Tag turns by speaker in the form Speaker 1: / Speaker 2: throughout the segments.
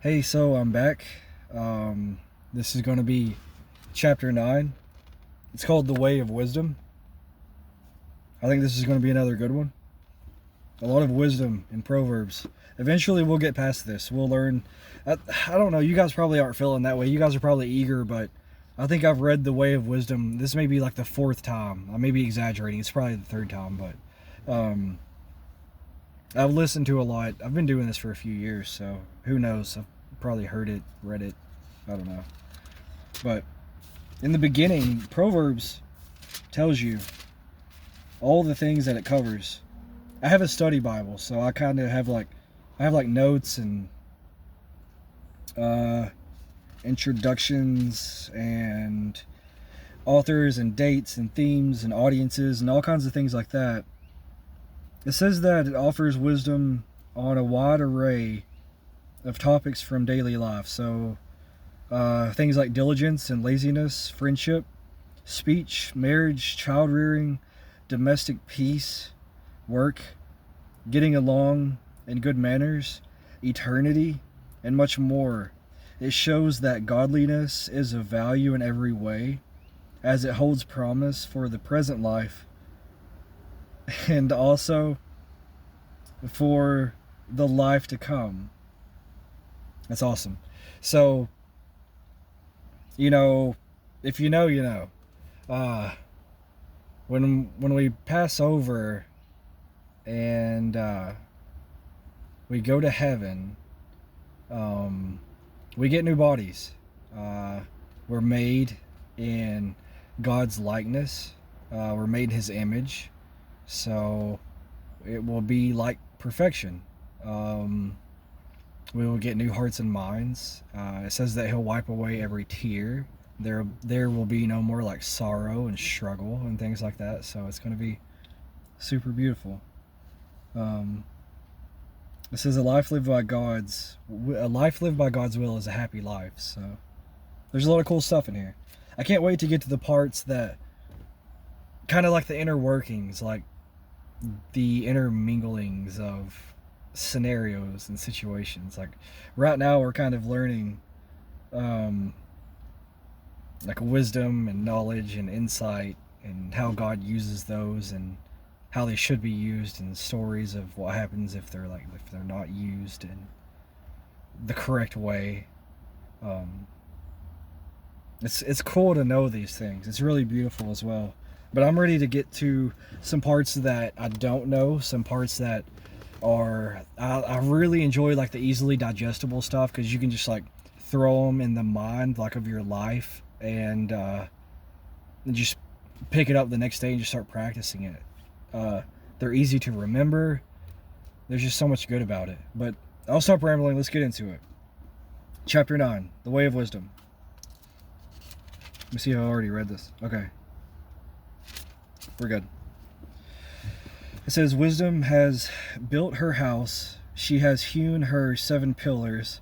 Speaker 1: Hey, so I'm back. This is going to be chapter 9. It's called The Way of Wisdom. I think this is going to be another good one. A lot of wisdom in Proverbs. Eventually we'll get past this. We'll learn. I don't know, you guys probably aren't feeling that way. You guys are probably eager, but I think I've read The Way of Wisdom. This may be like the fourth time. I may be exaggerating. It's probably the third time, but I've listened to a lot. I've been doing this for a few years, so who knows? I've probably heard it, read it. I don't know. But in the beginning, Proverbs tells you all the things that it covers. I have a study Bible, so I kind of have like notes and introductions and authors and dates and themes and audiences and all kinds of things like that. It says that it offers wisdom on a wide array of topics from daily life. So things like diligence and laziness, friendship, speech, marriage, child rearing, domestic peace, work, getting along, and good manners, eternity, and much more. It shows that godliness is of value in every way, as it holds promise for the present life and also for the life to come. That's awesome. So, if you know, you know. When we pass over and we go to heaven, we get new bodies. We're made in God's likeness. We're made in His image. So it will be like perfection. We will get new hearts and minds. It says that He'll wipe away every tear. There will be no more like sorrow and struggle and things like that. So it's going to be super beautiful. It says a life lived by God's will is a happy life. So there's a lot of cool stuff in here. I can't wait to get to the parts that kind of like the inner workings, like the interminglings of scenarios and situations. Like right now we're kind of learning like wisdom and knowledge and insight and how God uses those and how they should be used, and stories of what happens if they're not used in the correct way. It's cool to know these things. It's really beautiful as well. But I'm ready to get to some parts that I don't know, some parts that are I really enjoy, like the easily digestible stuff, because you can just like throw them in the mind like of your life and just pick it up the next day and just start practicing it. They're easy to remember. There's just so much good about it. But I'll stop rambling. Let's get into it. Chapter 9, The Way of Wisdom. Let me see if I already read this. Okay. We're good. It says, wisdom has built her house. She has hewn her 7 pillars.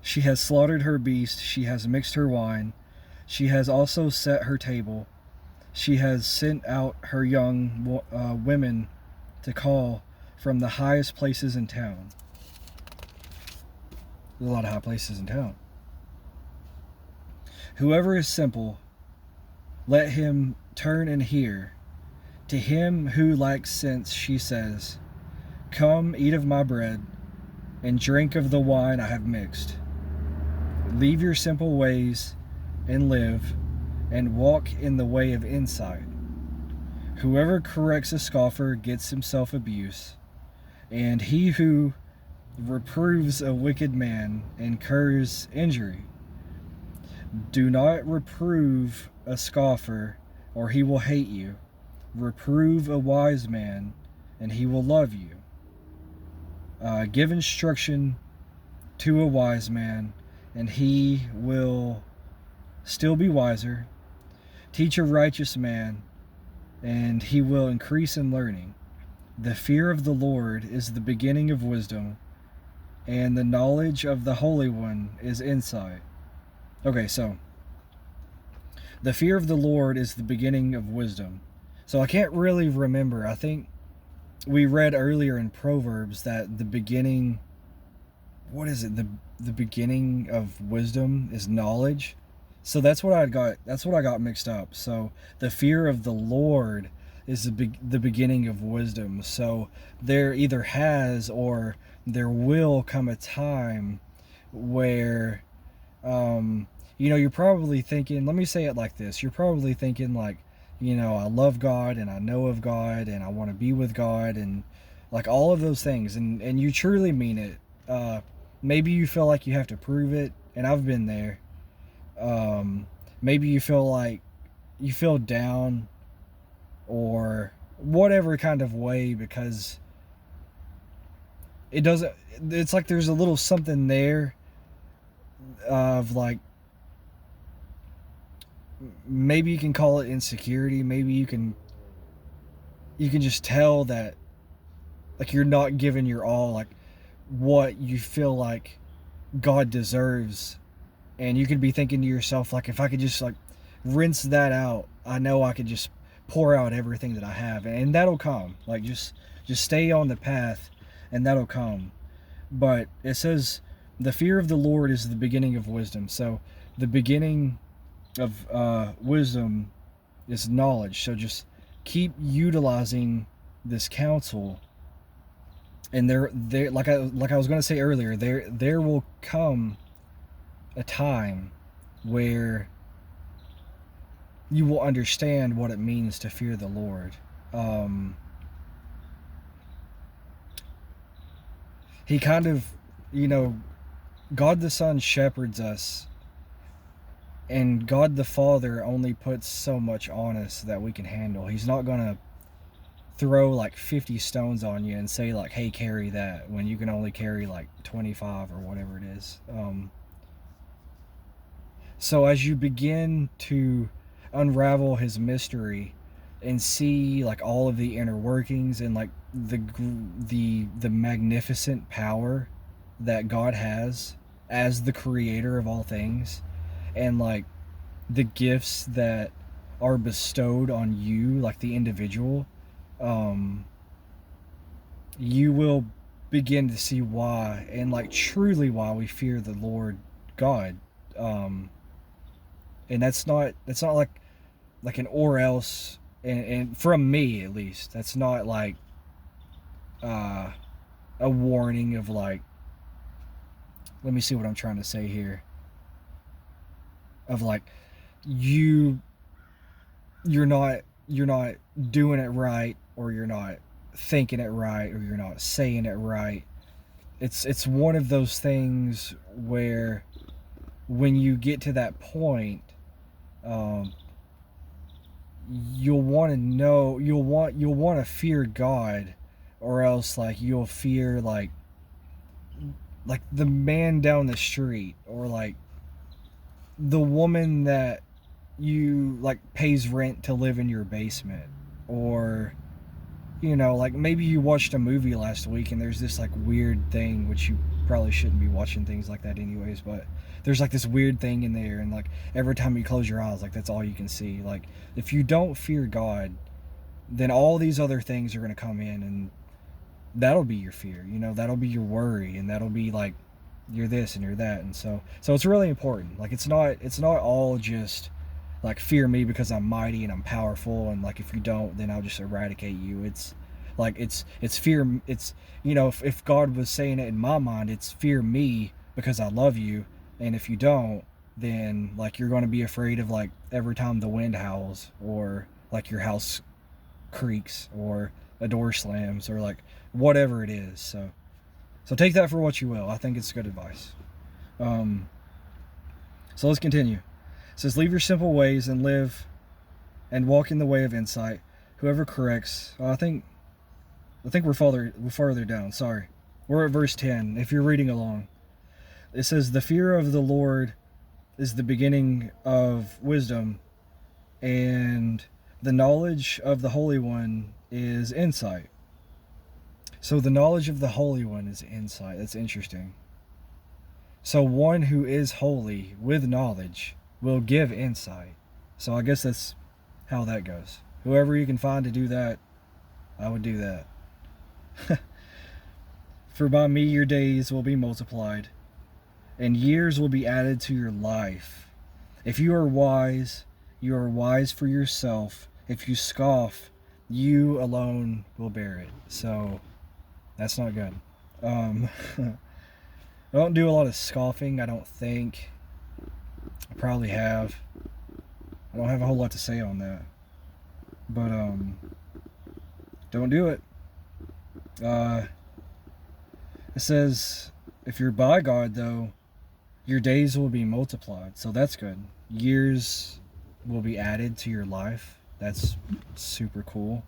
Speaker 1: She has slaughtered her beast. She has mixed her wine. She has also set her table. She has sent out her young women to call from the highest places in town. There's a lot of high places in town. Whoever is simple, let him turn and hear. To him who lacks sense, she says, come, eat of my bread, and drink of the wine I have mixed. Leave your simple ways and live, and walk in the way of insight. Whoever corrects a scoffer gets himself abuse, and he who reproves a wicked man incurs injury. Do not reprove a scoffer, or he will hate you. Reprove a wise man, and he will love you. Give instruction to a wise man, and he will still be wiser. Teach a righteous man, and he will increase in learning. The fear of the Lord is the beginning of wisdom, and the knowledge of the Holy One is insight. Okay, so the fear of the Lord is the beginning of wisdom. So I can't really remember. I think we read earlier in Proverbs that the beginning what is it? The beginning of wisdom is knowledge. So that's what I got. That's what I got mixed up. So the fear of the Lord is the beginning of wisdom. So there either has or there will come a time where, you're probably thinking. Let me say it like this: you're probably thinking like, I love God and I know of God and I want to be with God and like all of those things, and you truly mean it. Maybe you feel like you have to prove it, and I've been there. Maybe you feel like you feel down or whatever kind of way because it doesn't. It's like there's a little something there of like, maybe you can call it insecurity. Maybe you can just tell that like you're not giving your all, like what you feel like God deserves. And you could be thinking to yourself, like, if I could just like rinse that out, I know I could just pour out everything that I have, and that'll come. Like, just stay on the path, and that'll come. But it says the fear of the Lord is the beginning of wisdom. So the beginning of wisdom is knowledge. So just keep utilizing this counsel, and there like I was going to say earlier, there will come a time where you will understand what it means to fear the Lord. He kind of, God the Son shepherds us, and God the Father only puts so much on us that we can handle. He's not going to throw like 50 stones on you and say like, hey, carry that, when you can only carry like 25 or whatever it is. So as you begin to unravel his mystery and see like all of the inner workings and like the magnificent power that God has as the creator of all things, and like the gifts that are bestowed on you, like the individual, you will begin to see why, and like truly why we fear the Lord God. And that's not like an or else, and from me at least, that's not like uh, a warning of like, let me see what I'm trying to say here, of like you you're not doing it right, or you're not thinking it right, or you're not saying it right. It's one of those things where when you get to that point, um, you'll want to know, you'll want to fear God, or else like you'll fear like the man down the street, or like the woman that you like pays rent to live in your basement, or like maybe you watched a movie last week and there's this like weird thing, which you probably shouldn't be watching things like that anyways, but there's like this weird thing in there, and like every time you close your eyes, like that's all you can see. Like if you don't fear God, then all these other things are going to come in, and that'll be your fear, that'll be your worry, and that'll be like you're this and you're that. And so it's really important. Like it's not all just like fear me because I'm mighty and I'm powerful, and like if you don't, then I'll just eradicate you. It's like it's fear. It's if God was saying it in my mind, it's fear me because I love you, and if you don't, then like you're going to be afraid of like every time the wind howls, or like your house creaks, or a door slams, or like whatever it is. So take that for what you will. I think it's good advice. So let's continue. It says, leave your simple ways and live and walk in the way of insight. Whoever corrects, I think we're farther down. Sorry, we're at verse 10. If you're reading along, it says, the fear of the Lord is the beginning of wisdom, and the knowledge of the Holy One is insight. So the knowledge of the Holy One is insight. That's interesting. So one who is holy with knowledge will give insight. So I guess that's how that goes. Whoever you can find to do that, I would do that. For by me your days will be multiplied, and years will be added to your life. If you are wise for yourself. If you scoff, you alone will bear it. So that's not good. I don't do a lot of scoffing, I don't think. I probably have. I don't have a whole lot to say on that. But don't do it. It says, if you're by God, though, your days will be multiplied. So that's good. Years will be added to your life. That's super cool.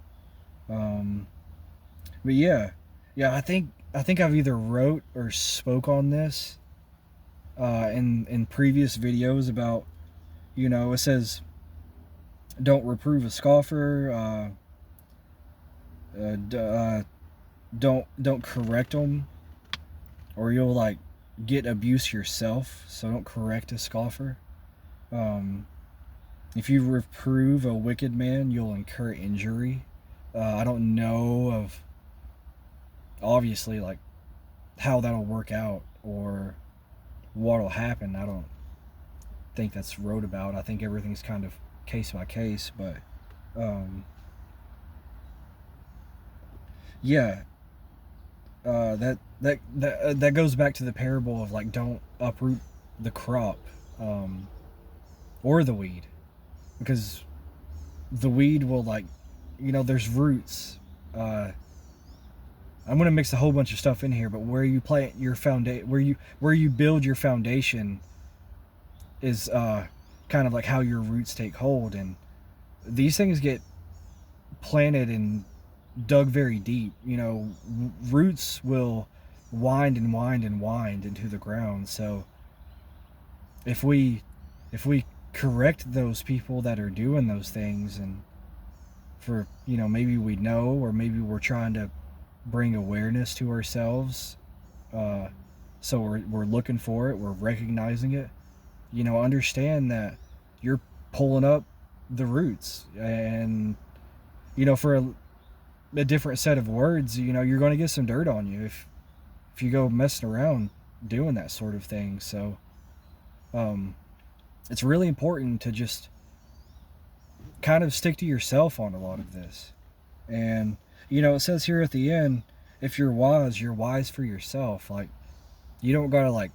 Speaker 1: But yeah, I think I've either wrote or spoke on this in previous videos about, it says, don't reprove a scoffer. Don't correct them, or you'll like get abuse yourself. So don't correct a scoffer. If you reprove a wicked man, you'll incur injury. I don't know of, obviously, like how that'll work out or what'll happen. I don't think that's wrote about. I think everything's kind of case by case, but yeah, that goes back to the parable of like, don't uproot the crop or the weed, because the weed will, like, there's roots. I'm gonna mix a whole bunch of stuff in here, but where you plant your foundation, where you build your foundation is kind of like how your roots take hold, and these things get planted and dug very deep. Roots will wind and wind and wind into the ground. So if we correct those people that are doing those things, and for maybe we know, or maybe we're trying to bring awareness to ourselves, so we're looking for it, we're recognizing it, understand that you're pulling up the roots, and for a different set of words, you're going to get some dirt on you if you go messing around doing that sort of thing. So it's really important to just kind of stick to yourself on a lot of this. And it says here at the end, if you're wise for yourself. Like, you don't gotta like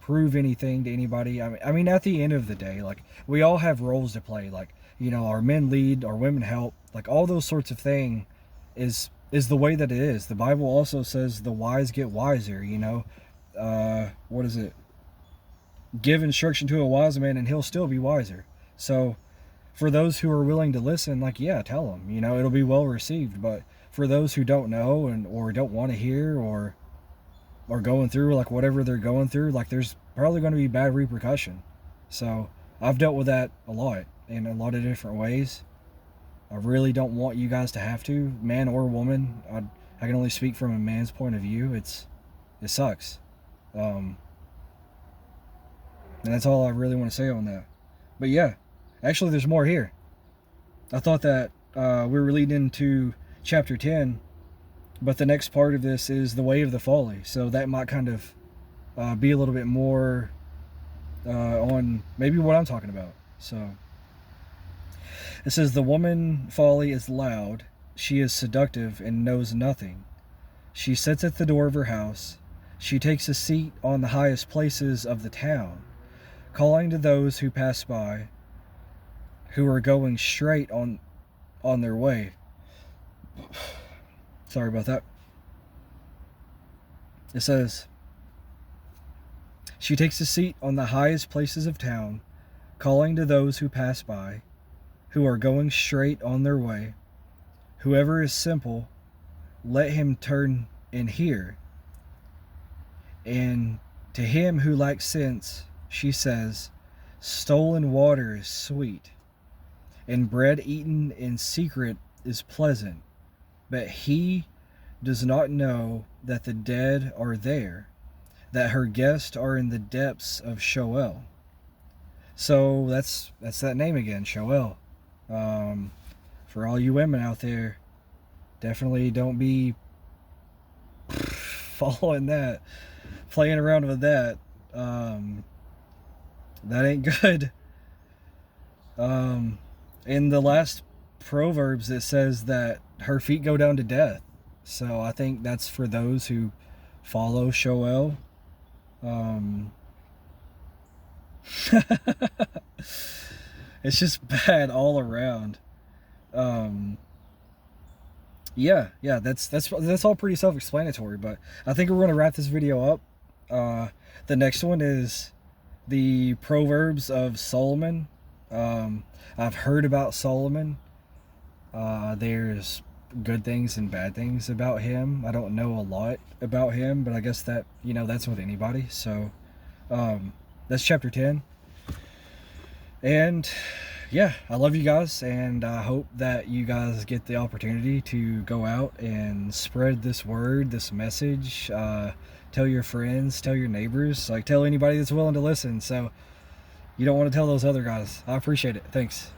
Speaker 1: prove anything to anybody. I mean, at the end of the day, like, we all have roles to play. Like, our men lead, our women help, like all those sorts of thing is the way that it is. The Bible also says the wise get wiser. What is it? Give instruction to a wise man and he'll still be wiser. So for those who are willing to listen, like, yeah, tell them, it'll be well received. But for those who don't know, or don't want to hear, or going through like whatever they're going through, like, there's probably going to be bad repercussion. So I've dealt with that a lot, in a lot of different ways. I really don't want you guys to have to, man or woman. I can only speak from a man's point of view. It sucks. And that's all I really want to say on that. But yeah, actually there's more here. I thought that we were leading into chapter 10, but the next part of this is the way of the folly. So that might kind of be a little bit more on maybe what I'm talking about. So it says, the woman folly is loud, she is seductive and knows nothing. She sits at the door of her house, she takes a seat on the highest places of the town, calling to those who pass by, who are going straight on their way. Sorry about that. It says, she takes a seat on the highest places of town, calling to those who pass by, who are going straight on their way. Whoever is simple, let him turn and hear. And to him who lacks sense, she says, stolen water is sweet, and bread eaten in secret is pleasant. But he does not know that the dead are there, that her guests are in the depths of Sheol. So that's that name again, Sheol. For all you women out there, definitely don't be following that, playing around with that, that ain't good. In the last Proverbs, it says that her feet go down to death. So I think that's for those who follow Shoel. It's just bad all around. Yeah, that's all pretty self-explanatory. But I think we're going to wrap this video up. The next one is the Proverbs of Solomon. I've heard about Solomon. There's good things and bad things about him. I don't know a lot about him, but I guess that, that's with anybody. So that's chapter 10. And yeah, I love you guys, and I hope that you guys get the opportunity to go out and spread this word, this message. Tell your friends, tell your neighbors, like tell anybody that's willing to listen. So you don't want to tell those other guys. I appreciate it. Thanks.